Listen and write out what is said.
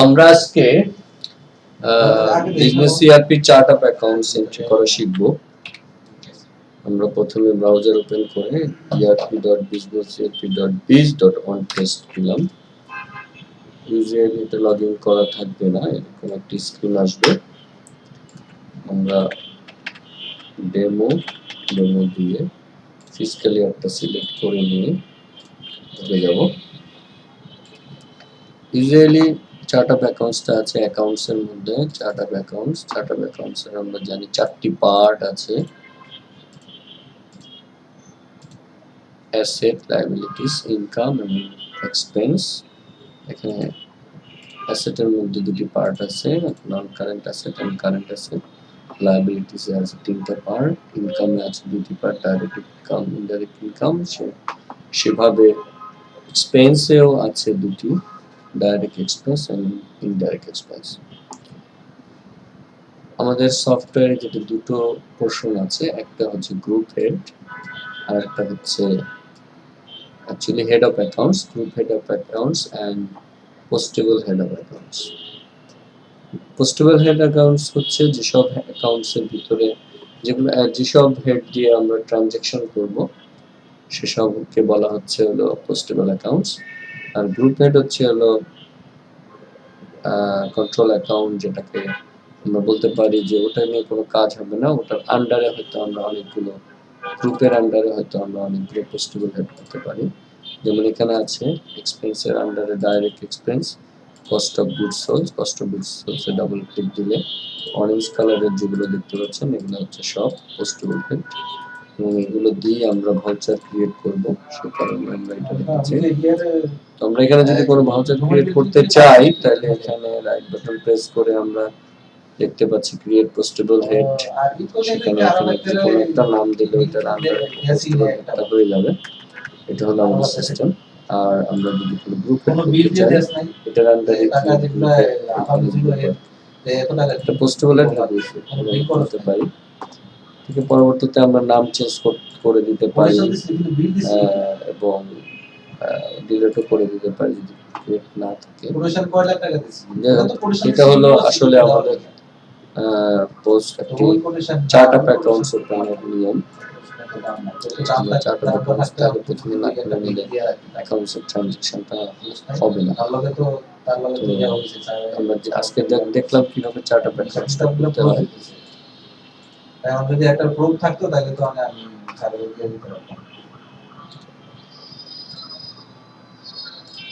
আমরা আজকে business ERP chart of accounts entry করা শিখব। আমরা প্রথমে ব্রাউজার ওপেন করে erp.businesserp.biz.on দিলাম। ইউজুয়ালি এটা লগইন করা থাকবে না, এরকম একটা স্ক্রিন আসবে। আমরা ডেমো দিয়ে ফিসকাল ইয়ারটা সিলেক্ট করে নিয়ে ঢুকে যাব। ইউজুয়ালি চার্ট অফ অ্যাকাউন্টসটা আছে অ্যাকাউন্টস এর মধ্যে। চার্ট অফ অ্যাকাউন্টস এর আমরা জানি 4টি পার্ট আছে, অ্যাসেট, লায়াবিলিটিস, ইনকাম এবং এক্সপেন্স। এখানে অ্যাসেটের মধ্যে দুটি পার্ট আছে, non current asset and current asset. Liabilities এ আছে 3টা পার্ট, ইনকামে আছে 2টি part, direct income, indirect income. সেভাবে এক্সপেন্সেও আছে 2টি, direct expense and indirect expense. আমাদের সফটওয়্যারে যেটা দুটো পোর্শন আছে, একটা হচ্ছে গ্রুপ হেড আর একটা হচ্ছে actually head of accounts, group head of accounts and postable head of accounts. postable head accounts হচ্ছে যেসব অ্যাকাউন্টস এর ভিতরে যেগুলো যেসব হেড দিয়ে আমরা ট্রানজাকশন করব সেসবকে বলা হচ্ছে হলো postable accounts। আর গ্রুপ হেড হচ্ছে হলো কন্ট্রোল অ্যাকাউন্ট, যেটাকে আমরা বলতে পারি যে ওটা নিয়ে কোনো কাজ হবে না, ওটার আন্ডারে হয়তো আমরা অনেকগুলো গ্রুপের আন্ডারে হয়তো আমরা অনেকগুলো পোস্টেবল হেড করতে পারি। যেমন এখানে আছে এক্সপেন্সের আন্ডারে direct expense, cost of goods sold এ ডাবল ক্লিক দিলে অরেঞ্জ কালারের যেগুলো দেখতে পাচ্ছেন এগুলো হচ্ছে সব পোস্টেবল হেড এবং এগুলো দিয়ে আমরা ভাউচার ক্রিয়েট করব। সেই কারণে আমরা এটা লিখেছি। তো আমরা এখানে যদি কোনো ভাউচার ক্রিয়েট করতে চাই তাহলে এখানে রাইট বাটন প্রেস করে আমরা দেখতে পাচ্ছি ক্রিয়েট পোস্টেবল হেড। সেখানে এখানে যে কোনো একটা নাম দিলে ওইটার আন্ডারে পোস্টেবল হেডটা হয়ে যাবে। এটা হলো আমাদের সিস্টেম। আর আমরা যদি কোনো গ্রুপ হেড করতে চাই এটার আন্ডারে একটা পোস্টেবল হেড করতে পারি। থেকে পরবর্তীতে আমরা নাম চেঞ্জ করে দিতে পারি এবং ডিলিটও করে দিতে পারি যদি ক্রিয়েট না থাকে। এটা হলো আসলে আমাদের পোস্ট একটি চার্ট অফ অ্যাকাউন্টস ওপেনের নিয়ম। চার্ট অফ অ্যাকাউন্টস তাহলে প্রথমে না করে নিলে অ্যাকাউন্টসের ট্রানজাকশনটা হবে না। আমরা আজকে দেখলাম কিভাবে চার্ট অফ অ্যাকাউন্টসটা করতে হয়। আমার যদি একটা প্রুফ থাকতো তাহলে তো আমি সার্ভারে দিয়ে দিতে পারতাম।